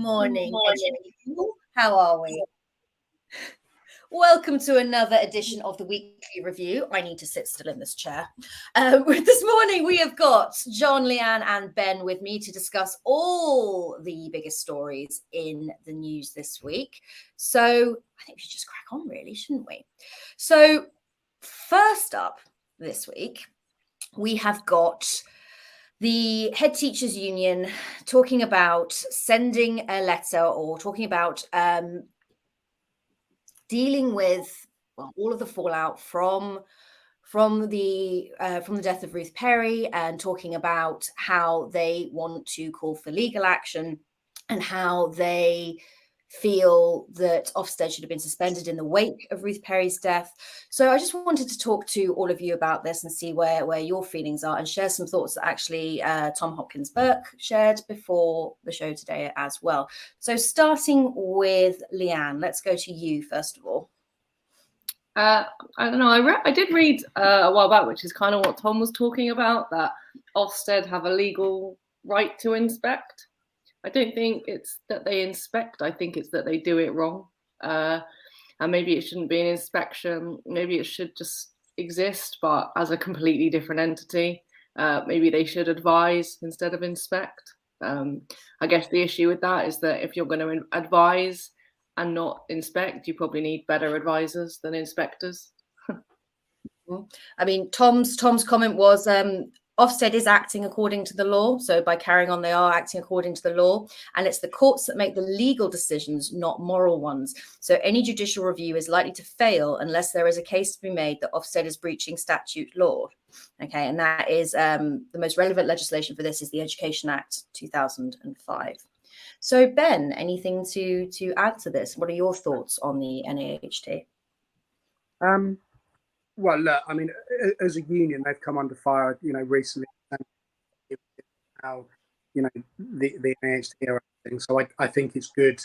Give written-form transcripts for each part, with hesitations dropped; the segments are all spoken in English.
morning, education. How are we? Welcome to another edition of the Weekly Review. I need to sit still in this chair. This morning we have got John, Leanne and Ben with me to discuss all the biggest stories in the news this week. So I think we should just crack on really, shouldn't we? So first up this week, we have got the Head Teachers Union talking about sending a letter or talking about dealing with all of the fallout from the death of Ruth Perry, and talking about how they want to call for legal action and how they feel that Ofsted should have been suspended in the wake of Ruth Perry's death. So I just wanted to talk to all of you about this and see where your feelings are, and share some thoughts that actually Tom Hopkins Burke shared before the show today as well. So starting with Leanne, let's go to you first of all. I don't know. I did read a while back, which is kind of what Tom was talking about, that Ofsted have a legal right to inspect. I don't think it's that they inspect. I think it's that they do it wrong. And maybe it shouldn't be an inspection. Maybe it should just exist, but as a completely different entity. Maybe they should advise instead of inspect. I guess the issue with that is that if you're going to advise and not inspect, you probably need better advisors than inspectors. I mean, Tom's comment was Ofsted is acting according to the law. So by carrying on, they are acting according to the law, and it's the courts that make the legal decisions, not moral ones. So any judicial review is likely to fail unless there is a case to be made that Ofsted is breaching statute law. Okay, and that is the most relevant legislation for this is the Education Act 2005. So Ben, anything to add to this? What are your thoughts on the NAHT? Well, look, I mean, as a union, they've come under fire, recently. How, the NAHT are acting. So I think it's good,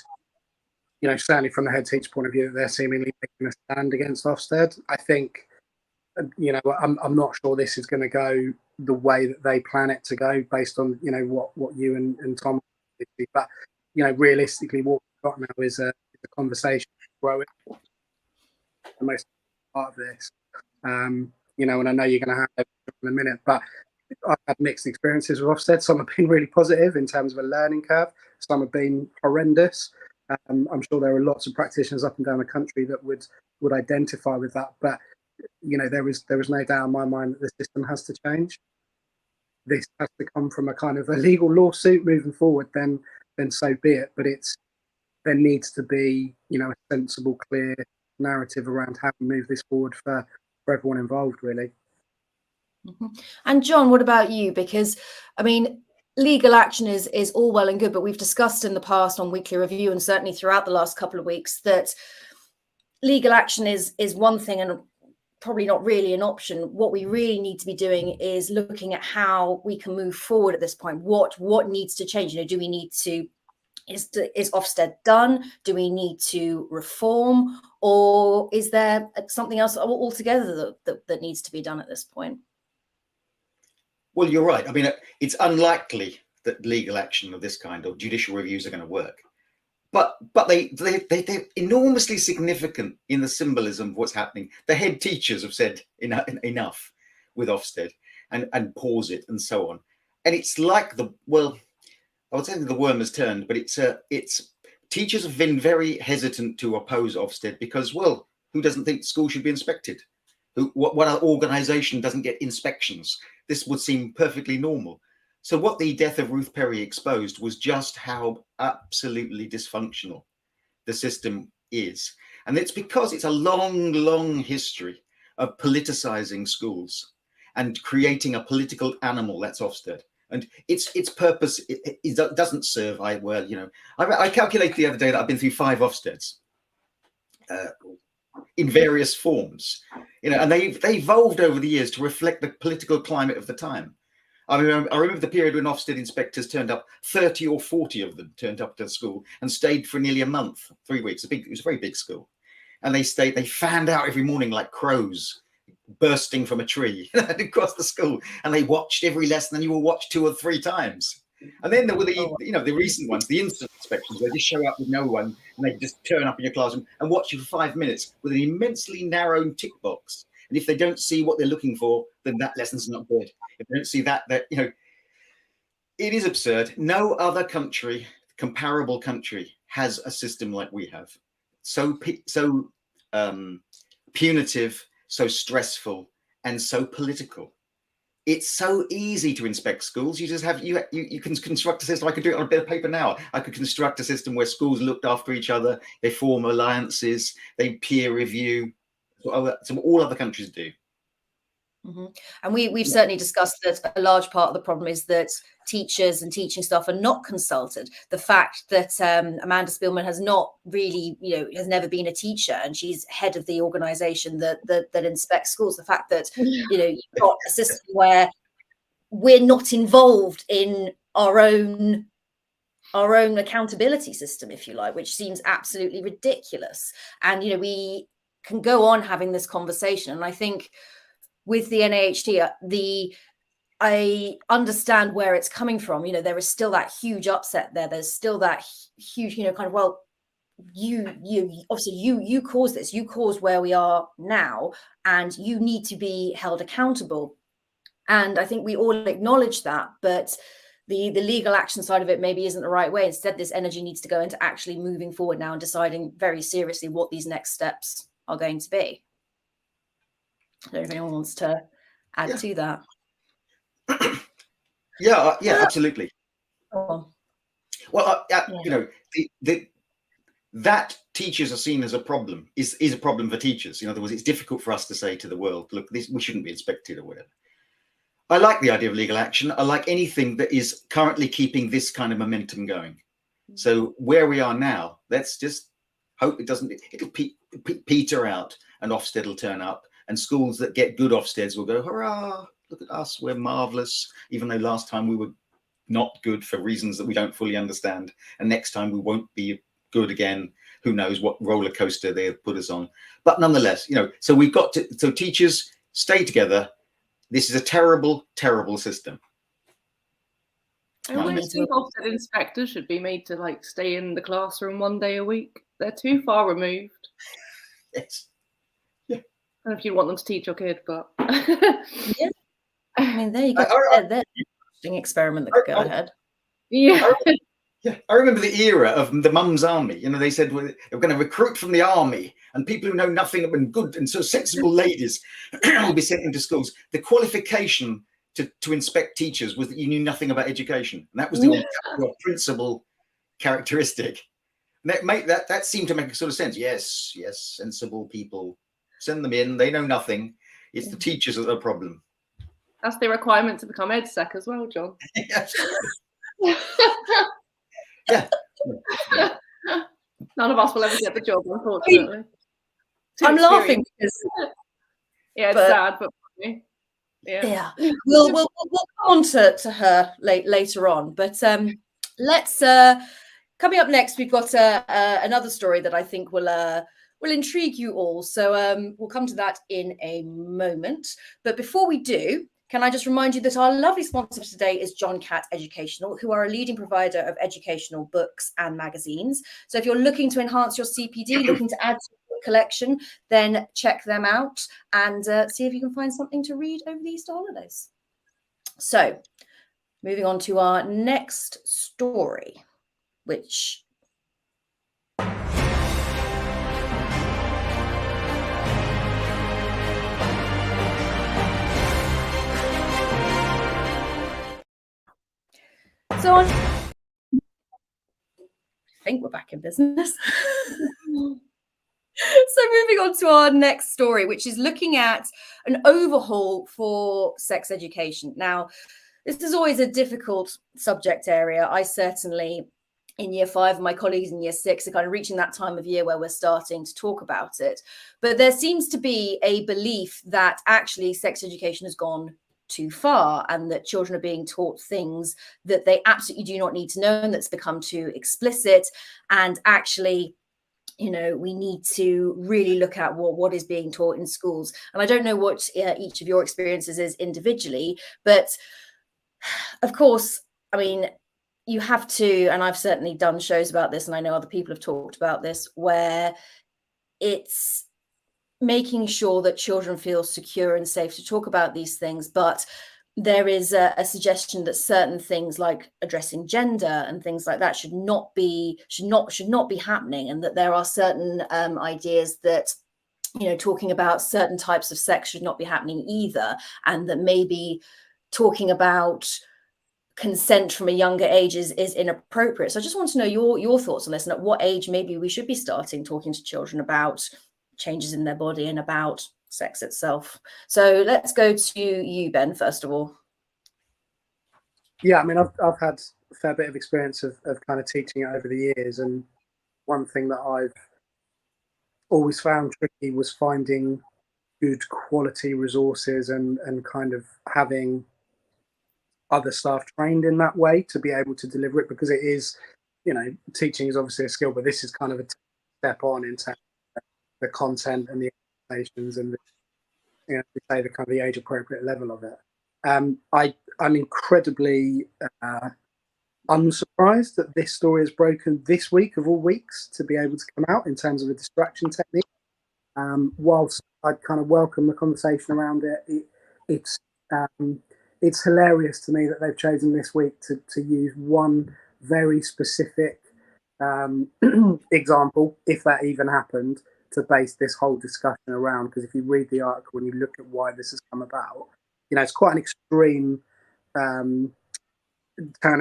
certainly from the head teacher point of view, that they're seemingly making a stand against Ofsted. I think, I'm not sure this is going to go the way that they plan it to go, based on, what you and Tom, but, realistically, what we've got now is a conversation growing. The most part of this. And I know you're going to have it in a minute, but I've had mixed experiences with Ofsted. Some have been really positive in terms of a learning curve. Some have been horrendous. I'm sure there are lots of practitioners up and down the country that would identify with that. But there is no doubt in my mind that the system has to change. This has to come from a kind of a legal lawsuit moving forward. Then so be it. But there needs to be a sensible, clear narrative around how we move this forward for everyone involved, really. Mm-hmm. And John, what about you? Because I mean, legal action is all well and good, but we've discussed in the past on Weekly Review, and certainly throughout the last couple of weeks, that legal action is one thing and probably not really an option. What we really need to be doing is looking at how we can move forward at this point. What needs to change? Do we need to Is Ofsted done? Do we need to reform, or is there something else altogether that needs to be done at this point? Well, you're right. I mean, it's unlikely that legal action of this kind or judicial reviews are going to work, but they're enormously significant in the symbolism of what's happening. The head teachers have said enough with Ofsted and pause it and so on. And it's like I would say that the worm has turned, but it's teachers have been very hesitant to oppose Ofsted because, well, who doesn't think school should be inspected? What organisation doesn't get inspections? This would seem perfectly normal. So what the death of Ruth Perry exposed was just how absolutely dysfunctional the system is. And it's because it's a long, long history of politicising schools and creating a political animal, that's Ofsted. And its purpose, it doesn't serve well. I calculated the other day that I've been through 5 Ofsteds in various forms, and they evolved over the years to reflect the political climate of the time. I remember the period when Ofsted inspectors turned up, 30 or 40 of them turned up to the school and stayed for nearly a month, 3 weeks. It was a very big school. And they fanned out every morning like crows bursting from a tree across the school, and they watched every lesson, and you will watch 2 or 3 times. And then there were the recent ones, the instant inspections. They just show up with no one, and they just turn up in your classroom and watch you for 5 minutes with an immensely narrow tick box. And if they don't see what they're looking for, then that lesson's not good. If they don't see that, it is absurd. No other country, comparable country, has a system like we have. So punitive, so stressful, and so political. It's so easy to inspect schools. You just have you can construct a system. I could do it on a bit of paper now. I could construct a system where schools looked after each other. They form alliances. They peer review. So all other countries do. Mm-hmm. And we've certainly discussed that a large part of the problem is that teachers and teaching staff are not consulted. The fact that Amanda Spielman has not really, has never been a teacher, and she's head of the organisation that inspects schools. The fact that you've got a system where we're not involved in our own accountability system, if you like, which seems absolutely ridiculous. And we can go on having this conversation, and I think with the NAHT, I understand where it's coming from. There is still that huge upset there. There's still that huge, you obviously you caused this. You caused where we are now, and you need to be held accountable. And I think we all acknowledge that, but the legal action side of it maybe isn't the right way. Instead, this energy needs to go into actually moving forward now and deciding very seriously what these next steps are going to be. I don't know if anyone wants to add to that. Yeah, absolutely. Oh. Well, that teachers are seen as a problem is a problem for teachers. In other words, it's difficult for us to say to the world, look, we shouldn't be inspected or whatever. I like the idea of legal action. I like anything that is currently keeping this kind of momentum going. So where we are now, let's just hope it'll peter out, and Ofsted will turn up. And schools that get good Ofsteds will go, hurrah, look at us, we're marvellous, even though last time we were not good for reasons that we don't fully understand. And next time we won't be good again. Who knows what roller coaster they'll put us on. But nonetheless, so we've got to, so teachers stay together. This is a terrible, terrible system. I always think Ofsted inspectors should be made to stay in the classroom 1 day a week. They're too far removed. Yes. I don't know if you want them to teach your kid, but yeah. I mean, there you go. There's an interesting experiment that could go ahead. Yeah. I remember the era of the mum's army. They said they were going to recruit from the army, and people who know nothing and good and so sensible ladies will be sent into schools. The qualification to inspect teachers was that you knew nothing about education, and that was the principal characteristic. And that seemed to make a sort of sense. Yes, sensible people. Send them in. They know nothing. It's the teachers that are the problem. That's the requirement to become EdSec as well, John. Yeah. None of us will ever get the job, unfortunately. I'm laughing because it's sad, but funny. Yeah. We'll come on to her later on, but let's coming up next. We've got another story that I think will intrigue you all. So we'll come to that in a moment. But before we do, can I just remind you that our lovely sponsor for today is John Catt Educational, who are a leading provider of educational books and magazines. So if you're looking to enhance your CPD, looking to add to your collection, then check them out and see if you can find something to read over the Easter holidays. So moving on to our next story, which... So I think we're back in business. So moving on to our next story, which is looking at an overhaul for sex education. Now, this is always a difficult subject area. I certainly, in year 5, my colleagues in year 6 are kind of reaching that time of year where we're starting to talk about it. But there seems to be a belief that actually sex education has gone too far, and that children are being taught things that they absolutely do not need to know, and that's become too explicit. And actually, we need to really look at what is being taught in schools. And I don't know what each of your experiences is individually, but of course, I mean, you have to, and I've certainly done shows about this, and I know other people have talked about this, where it's making sure that children feel secure and safe to talk about these things. But there is a suggestion that certain things like addressing gender and things like that should not be happening, and that there are certain ideas that, you know, talking about certain types of sex should not be happening either, and that maybe talking about consent from a younger age is inappropriate. So I just want to know your thoughts on this, and at what age maybe we should be starting talking to children about changes in their body and about sex itself. So let's go to you, Ben, first of all. Yeah, I mean, I've had a fair bit of experience of kind of teaching it over the years, and one thing that I've always found tricky was finding good quality resources and kind of having other staff trained in that way to be able to deliver it, because it is, you know, teaching is obviously a skill, but this is kind of a step on in terms of the content and the explanations and the, you know, we say the kind of the age appropriate level of it. I'm incredibly unsurprised that this story has broken this week of all weeks to be able to come out in terms of a distraction technique. Whilst I'd kind of welcome the conversation around it, it's hilarious to me that they've chosen this week to use one very specific example, if that even happened, to base this whole discussion around. Because if you read the article and you look at why this has come about, you know, it's quite an extreme turn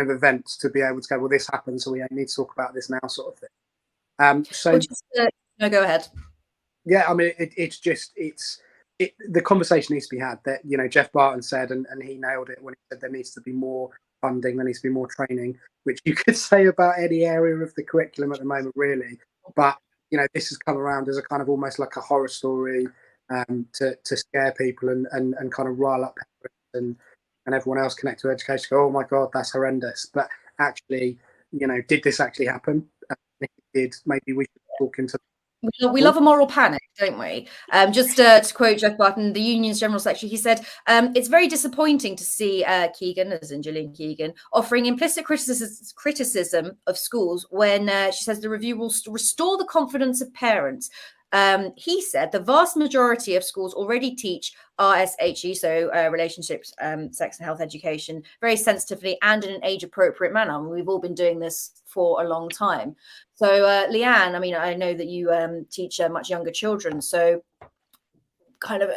of events to be able to go, well, this happened, so we need to talk about this now, sort of thing. So no, go ahead. Yeah, I mean, the conversation needs to be had. That, you know, Jeff Barton said, and he nailed it when he said there needs to be more funding, there needs to be more training, which you could say about any area of the curriculum at the moment, really. But, you know, this has come around as a kind of almost like a horror story to scare people and kind of rile up parents and everyone else connected to education. Go, oh my God, that's horrendous. But actually, you know, did this actually happen? If it did, maybe we should talk into. We love a moral panic, don't we? Just to quote Jeff Barton, the union's general secretary, he said, it's very disappointing to see Keegan, as in Gillian Keegan, offering implicit criticism of schools when she says the review will restore the confidence of parents. He said the vast majority of schools already teach RSHE, so relationships, sex and health education, very sensitively and in an age-appropriate manner. I mean, we've all been doing this for a long time. So, Leanne, I mean, I know that you teach much younger children, so kind of,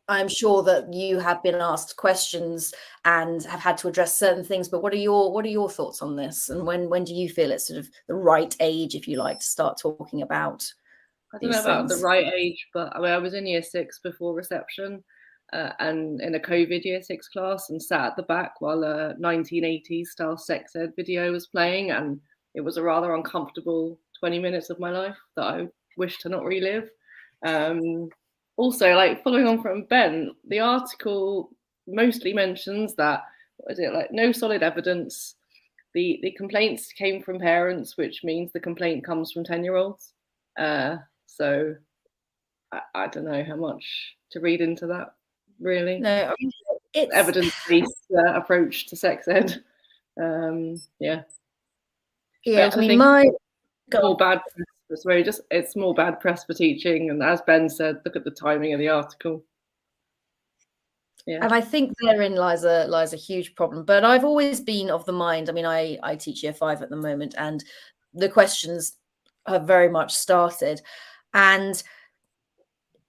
I'm sure that you have been asked questions and have had to address certain things. But what are your thoughts on this? And when do you feel it's sort of the right age, if you like, to start talking about? I don't know about the right age, but I mean, I was in year 6 before reception and in a COVID year 6 class, and sat at the back while a 1980s style sex ed video was playing, and it was a rather uncomfortable 20 minutes of my life that I wish to not relive. Also, like, following on from Ben, the article mostly mentions that, what is it, like, no solid evidence. The complaints came from parents, which means the complaint comes from 10-year-olds. So I don't know how much to read into that, really. No, it's evidence-based approach to sex ed. Yeah. Yeah, I mean, more bad press. It's more bad press for teaching, and as Ben said, look at the timing of the article. Yeah. And I think therein lies a huge problem. But I've always been of the mind. I mean, I teach year 5 at the moment, and the questions have very much started. And,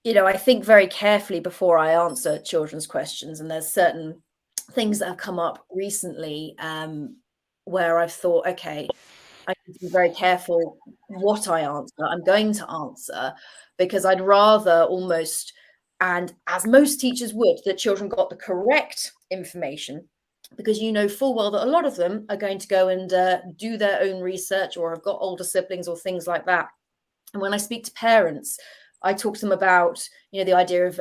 you know, I think very carefully before I answer children's questions. And there's certain things that have come up recently where I've thought, okay, I need to be very careful what I answer. I'm going to answer, because I'd rather almost, and as most teachers would, that children got the correct information, because you know full well that a lot of them are going to go and do their own research, or have got older siblings or things like that. And when I speak to parents, I talk to them about, you know, the idea of,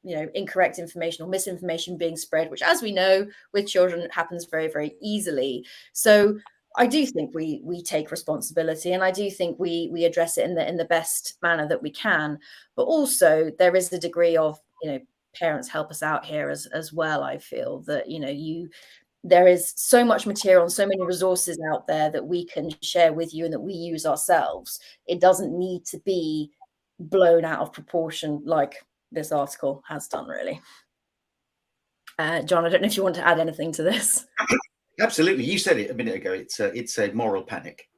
you know, incorrect information or misinformation being spread, which, as we know, with children happens very, very easily. So I do think we take responsibility, and I do think we address it in the best manner that we can. But also there is a degree of, you know, parents help us out here as well. I feel that, you know, there is so much material and so many resources out there that we can share with you and that we use ourselves. It doesn't need to be blown out of proportion like this article has done, really. John, I don't know if you want to add anything to this. Absolutely. You said it a minute ago. It's a moral panic.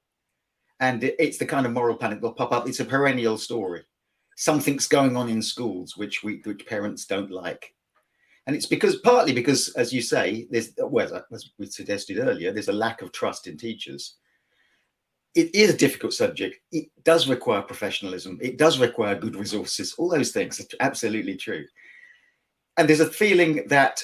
And it's the kind of moral panic that'll pop up. It's a perennial story. Something's going on in schools which parents don't like. And it's partly because, as you say, as we suggested earlier, there's a lack of trust in teachers. It is a difficult subject. It does require professionalism. It does require good resources. All those things are absolutely true. And there's a feeling that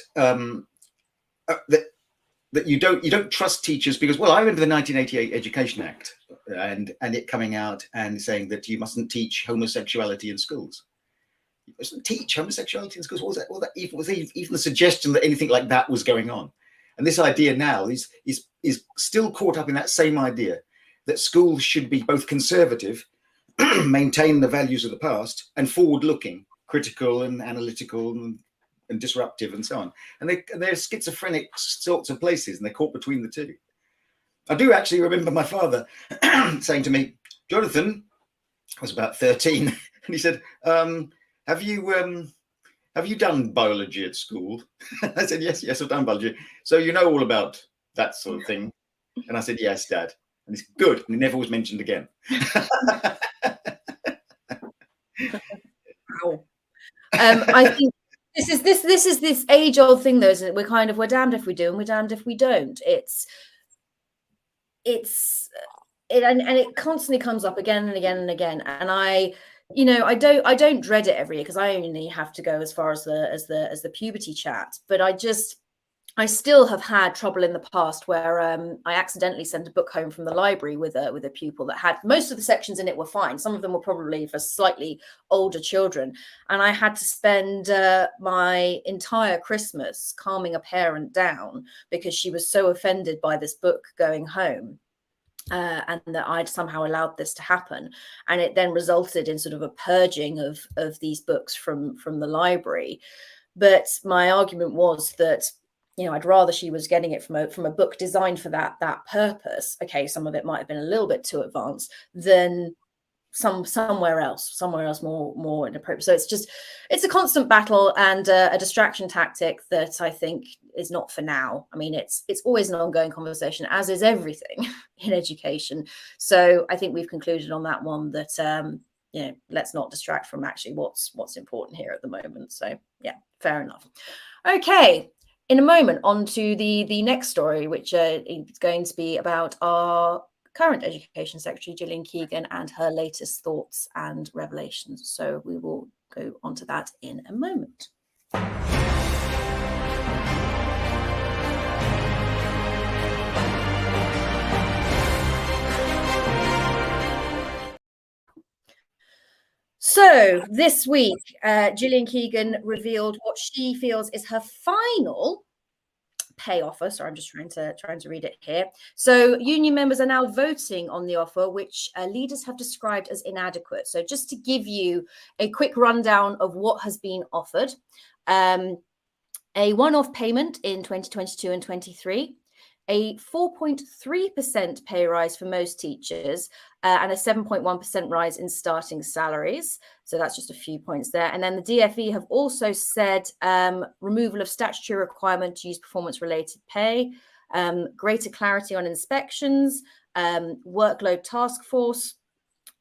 that you don't trust teachers because, well, I remember the 1988 Education Act and it coming out and saying that you mustn't teach homosexuality in schools. You mustn't teach homosexuality in schools. What was that? Even the suggestion that anything like that was going on. And this idea now is still caught up in that same idea that schools should be both conservative, maintain the values of the past, and forward-looking, critical and analytical and disruptive and so on. And they're schizophrenic sorts of places, and they're caught between the two. I do actually remember my father saying to me, Jonathan, I was about 13, and he said, have you done biology at school? I said, yes, I've done biology. So you know all about that sort of thing? And I said, yes, Dad. And he's good. And it never was mentioned again. Wow. I think this is this age-old thing, though, isn't it? We're damned if we do and we're damned if we don't. And it constantly comes up again and again and again. And I don't dread it every year because I only have to go as far as the puberty chat. But I still have had trouble in the past where I accidentally sent a book home from the library with a pupil that had most of the sections in it were fine. Some of them were probably for slightly older children. And I had to spend my entire Christmas calming a parent down because she was so offended by this book going home. And that I'd somehow allowed this to happen. And it then resulted in sort of a purging of these books from the library. But my argument was that, I'd rather she was getting it from a book designed for that purpose. Okay, some of it might have been a little bit too advanced than somewhere else more inappropriate. So it's a constant battle and a distraction tactic that I think is not for now. I mean, it's always an ongoing conversation, as is everything in education. So I think we've concluded on that one that let's not distract from actually what's important here at the moment. So yeah, fair enough. Okay. In a moment, on to the next story, which is going to be about our current Education Secretary, Gillian Keegan, and her latest thoughts and revelations. So we will go on to that in a moment. So this week, Gillian Keegan revealed what she feels is her final pay offer. Sorry, I'm just trying to read it here. So union members are now voting on the offer, which leaders have described as inadequate. So just to give you a quick rundown of what has been offered, a one-off payment in 2022 and 23, a 4.3% pay rise for most teachers, and a 7.1% rise in starting salaries. So that's just a few points there. And then the DFE have also said removal of statutory requirement to use performance-related pay, greater clarity on inspections, workload task force,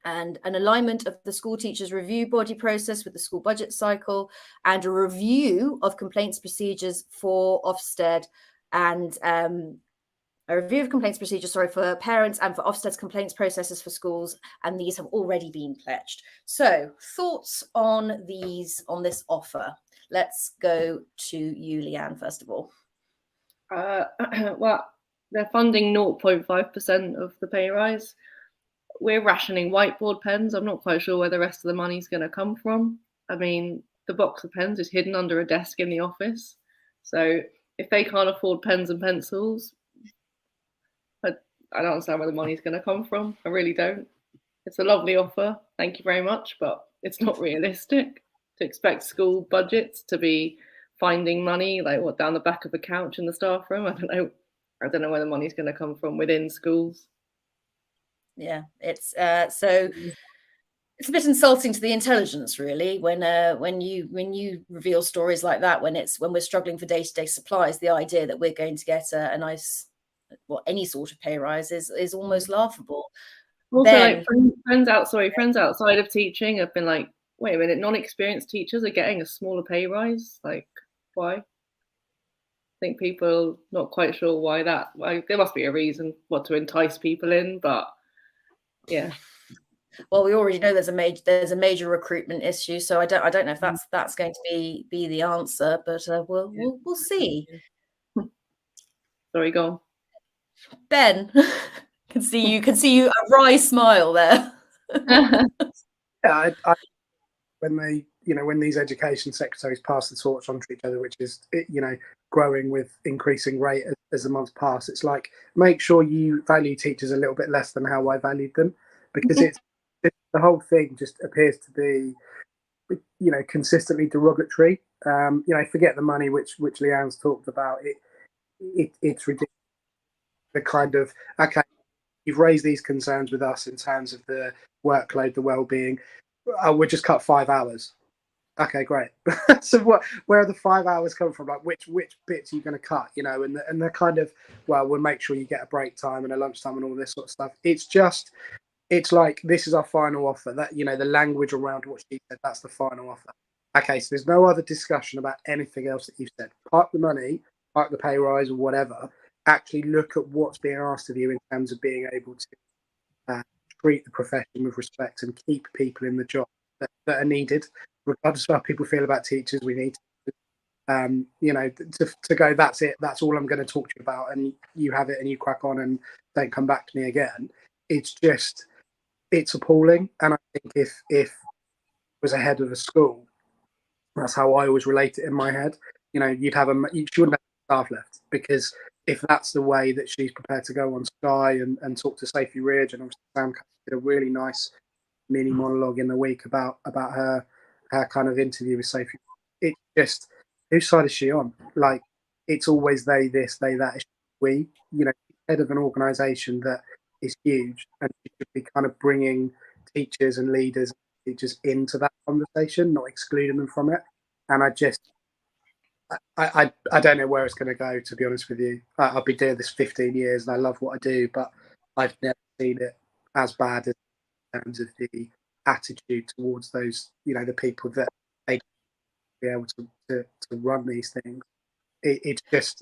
and an alignment of the school teachers review body process with the school budget cycle, and a review of complaints procedures for Ofsted, and a review of complaints procedures, for parents and for Ofsted's complaints processes for schools, and these have already been pledged. So thoughts on this offer? Let's go to you, Leanne, first of all. Well, they're funding 0.5% of the pay rise. We're rationing whiteboard pens. I'm not quite sure where the rest of the money's going to come from. I mean, the box of pens is hidden under a desk in the office. So if they can't afford pens and pencils, I don't understand where the money's going to come from. I really don't. It's a lovely offer. Thank you very much. But it's not realistic to expect school budgets to be finding money, like what, down the back of a couch in the staff room. I don't know where the money's going to come from within schools. Yeah, it's so it's a bit insulting to the intelligence, really, when you reveal stories like that, when we're struggling for day-to-day supplies. The idea that we're going to get a nice, well, any sort of pay rise is almost laughable. Also, Then, like friends outside of teaching have been like, wait a minute, non-experienced teachers are getting a smaller pay rise. Like, why? I think people not quite sure why that. Like, there must be a reason, what, to entice people in, but yeah. well, we already know there's a major recruitment issue, so I don't know if that's going to be the answer, but we'll see. Sorry, go on. Ben, can see you a wry smile there. Yeah, when these education secretaries pass the torch on to each other, which is growing with increasing rate as the months pass, it's like, make sure you value teachers a little bit less than how I valued them, because the whole thing just appears to be consistently derogatory. Forget the money which Leanne's talked about. It's ridiculous. The kind of, okay, you've raised these concerns with us in terms of the workload, the well-being. We'll just cut 5 hours. Okay, great. So where are the 5 hours coming from? Like, which bits are you going to cut? And they're kind of, well, we'll make sure you get a break time and a lunchtime and all this sort of stuff. It's like, this is our final offer. That, the language around what she said, that's the final offer. Okay, so there's no other discussion about anything else that you've said. Park the money, park the pay rise or whatever. Actually look at what's being asked of you in terms of being able to treat the profession with respect and keep people in the job that are needed. Regardless of how people feel about teachers, we need to go, that's it, that's all I'm going to talk to you about, and you have it and you crack on and don't come back to me again. It's appalling. And I think if it was a head of a school, that's how I always relate it in my head. You shouldn't have staff left, because if that's the way that she's prepared to go on Sky and talk to Sophie Ridge, and obviously Sam did a really nice mini monologue in the week about her kind of interview with Sophie. It's just, whose side is she on? Like, it's always they this, they that. It's we, head of an organisation that is huge, and she should be kind of bringing teachers and leaders, teachers into that conversation, not excluding them from it. And I don't know where it's going to go, to be honest with you. I've been doing this 15 years and I love what I do, but I've never seen it as bad as in terms of the attitude towards those, the people that they be able to run these things. It's just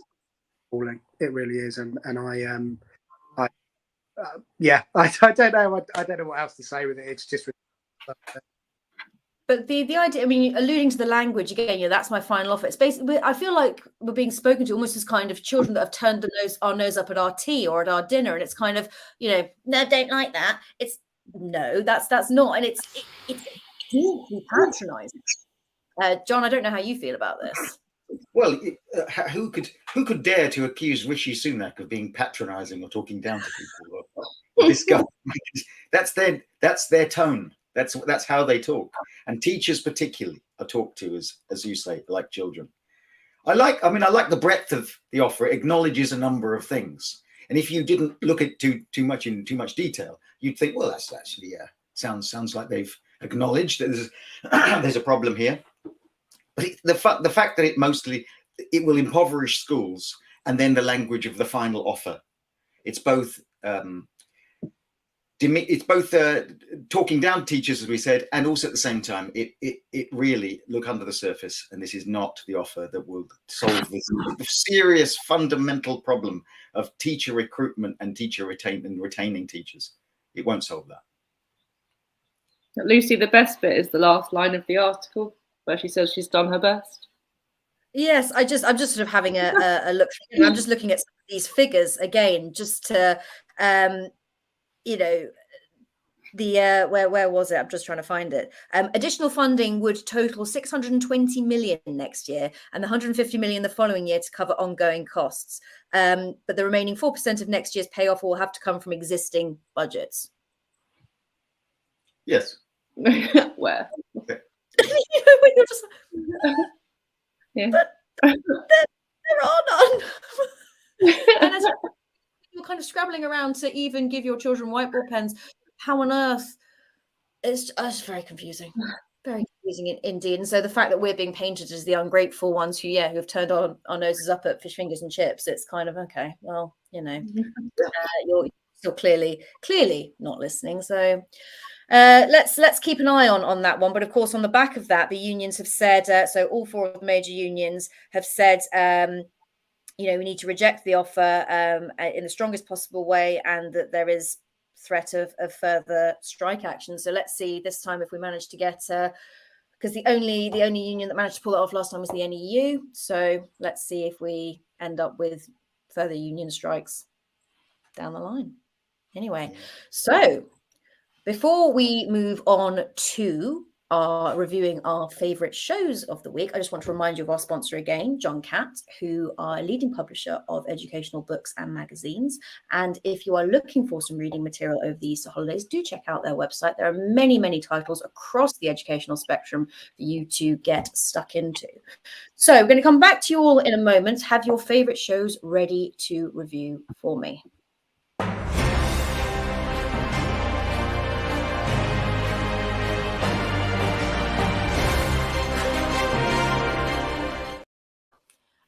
appalling. It really is. And I don't know. I don't know what else to say with it. It's just ridiculous. But the idea, I mean, alluding to the language again, that's my final offer. It's basically, I feel like we're being spoken to almost as kind of children that have turned our nose up at our tea or at our dinner, and it's kind of, no, don't like that. It's no, that's not, and it's deeply patronising. John, I don't know how you feel about this. Well, who could dare to accuse Rishi Sunak of being patronising or talking down to people? This guy, that's their tone. That's how they talk, and teachers particularly are talked to as you say, like children. I like the breadth of the offer. It acknowledges a number of things, and if you didn't look at too much detail, you'd think, well, that's actually sounds like they've acknowledged that there's a problem here. But the fact that it will impoverish schools, and then the language of the final offer, it's both. It's both talking down teachers, as we said, and also at the same time, it really look under the surface. And this is not the offer that will solve this serious fundamental problem of teacher recruitment and teacher retaining teachers. It won't solve that. Lucy, the best bit is the last line of the article where she says she's done her best. Yes, I'm just sort of having a look. I'm just looking at some of these figures again, just to. Where was it? I'm just trying to find it. Additional funding would total 620 million next year and 150 million the following year to cover ongoing costs. But the remaining 4% of next year's payoff will have to come from existing budgets. Yes. Where? Okay. Yeah. scrabbling around to even give your children whiteboard pens. How on earth? It's very confusing. Very confusing indeed. And so the fact that we're being painted as the ungrateful ones who have turned our noses up at fish fingers and chips, it's kind of okay. Well, you're still clearly not listening. So let's keep an eye on that one. But of course, on the back of that, the unions have said, so all 4 of the major unions have said, we need to reject the offer in the strongest possible way, and that there is threat of further strike action. So let's see this time if we manage to get, because the only union that managed to pull it off last time was the NEU. So let's see if we end up with further union strikes down the line. Anyway, so before we move on to reviewing our favorite shows of the week, I just want to remind you of our sponsor again, John Catt, who are a leading publisher of educational books and magazines. And if you are looking for some reading material over the Easter holidays, do check out their website. There are many, many titles across the educational spectrum for you to get stuck into. So I'm going to come back to you all in a moment. Have your favorite shows ready to review for me.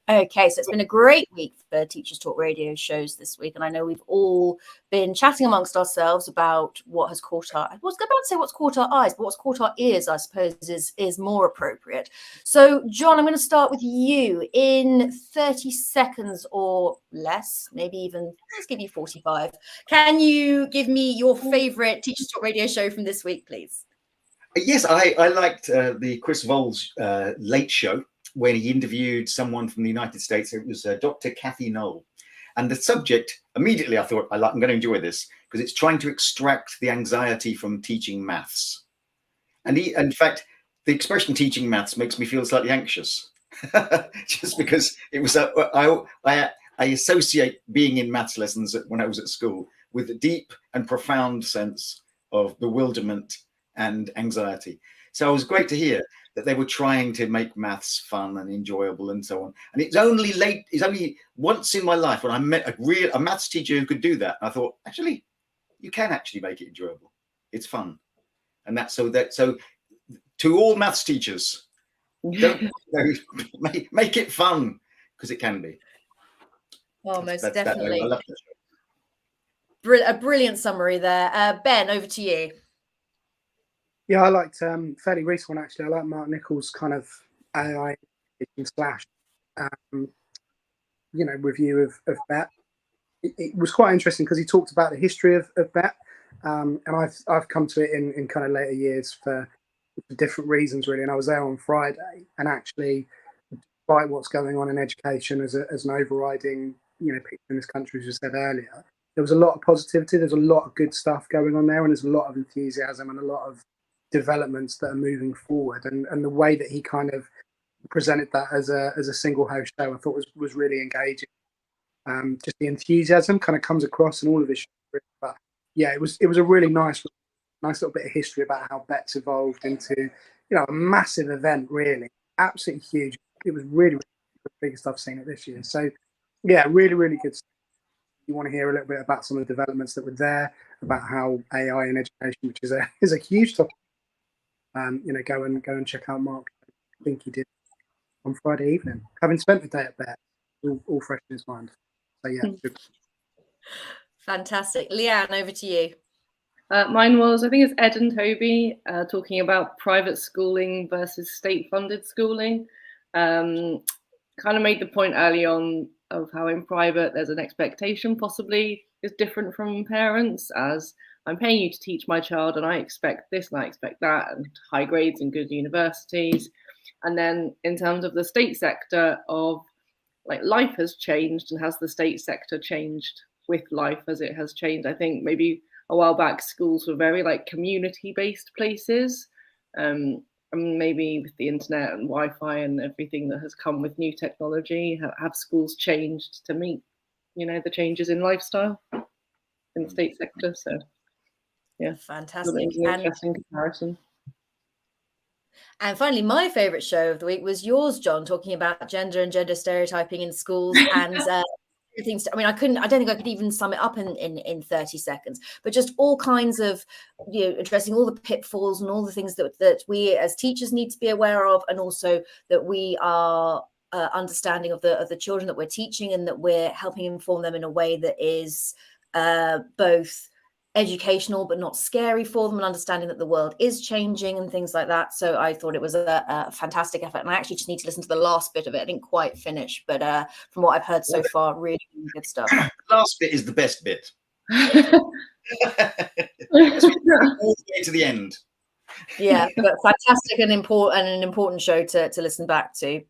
Okay, so it's been a great week for Teachers Talk Radio shows this week, and I know we've all been chatting amongst ourselves about what has caught our, I was about to say what's caught our eyes, but what's caught our ears, I suppose, is more appropriate. So, John, I'm going to start with you in 30 seconds or less, maybe even, let's give you 45. Can you give me your favorite Teachers Talk Radio show from this week, please? Yes, I liked the Chris Voles Late Show, when he interviewed someone from the United States. It was Dr. Kathy Knoll. And the subject, immediately I thought, I'm going to enjoy this, because it's trying to extract the anxiety from teaching maths. And in fact, the expression teaching maths makes me feel slightly anxious, just because it was, I associate being in maths lessons when I was at school with a deep and profound sense of bewilderment and anxiety. So it was great to hear that they were trying to make maths fun and enjoyable and so on. And it's only once in my life when I met a maths teacher who could do that. And I thought, actually, you can actually make it enjoyable. It's fun. And so to all maths teachers, don't make it fun, because it can be. Oh, most definitely. I love that show. A brilliant summary there. Ben, over to you. Yeah, I liked fairly recent one actually. I like Mark Nichols' kind of AI slash, review of BET. It was quite interesting because he talked about the history of BET, and I've come to it in kind of later years for different reasons really. And I was there on Friday, and actually, despite what's going on in education as an overriding picture in this country, as you said earlier, there was a lot of positivity. There's a lot of good stuff going on there, and there's a lot of enthusiasm and a lot of developments that are moving forward, and the way that he kind of presented that as a single host show, I thought was really engaging. Just the enthusiasm kind of comes across in all of his shows. But yeah, it was a really nice little bit of history about how BET's evolved into a massive event, really absolutely huge. It was really the biggest I've seen it this year. So yeah, really, really good stuff. You want to hear a little bit about some of the developments that were there, about how AI in education, which is a huge topic. Go and check out Mark. I think he did on Friday evening, having spent the day at BET, all fresh in his mind. So yeah, fantastic. Leanne, over to you. Mine was, I think it's Ed and Toby talking about private schooling versus state-funded schooling. Kind of made the point early on of how in private there's an expectation possibly is different from parents, as I'm paying you to teach my child and I expect this and I expect that, and high grades and good universities. And then in terms of the state sector, of like life has changed, and has the state sector changed with life as it has changed? I think maybe a while back schools were very like community-based places. And maybe with the internet and Wi-Fi and everything that has come with new technology, have schools changed to meet, the changes in lifestyle in the state sector? So yeah, fantastic. Interesting comparison. And finally, my favorite show of the week was yours, John, talking about gender and gender stereotyping in schools. And things to, I mean, I don't think I could even sum it up in 30 seconds, but just all kinds of, addressing all the pitfalls and all the things that we as teachers need to be aware of, and also that we are understanding of the children that we're teaching, and that we're helping inform them in a way that is both educational but not scary for them, and understanding that the world is changing and things like that. So I thought it was a fantastic effort, and I actually just need to listen to the last bit of it. I didn't quite finish, but from what I've heard so far, really, really good stuff. The last bit is the best bit. All the way to the end. Yeah, but fantastic and an important show to listen back to.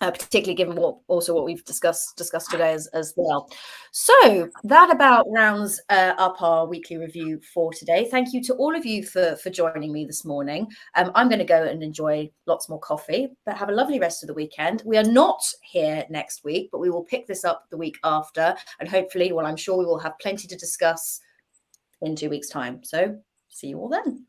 Particularly given what we've discussed today as well. So that about rounds up our weekly review for today. Thank you to all of you for joining me this morning. I'm going to go and enjoy lots more coffee, but have a lovely rest of the weekend. We are not here next week, but we will pick this up the week after, and hopefully, well, I'm sure we will have plenty to discuss in 2 weeks' time. So see you all then.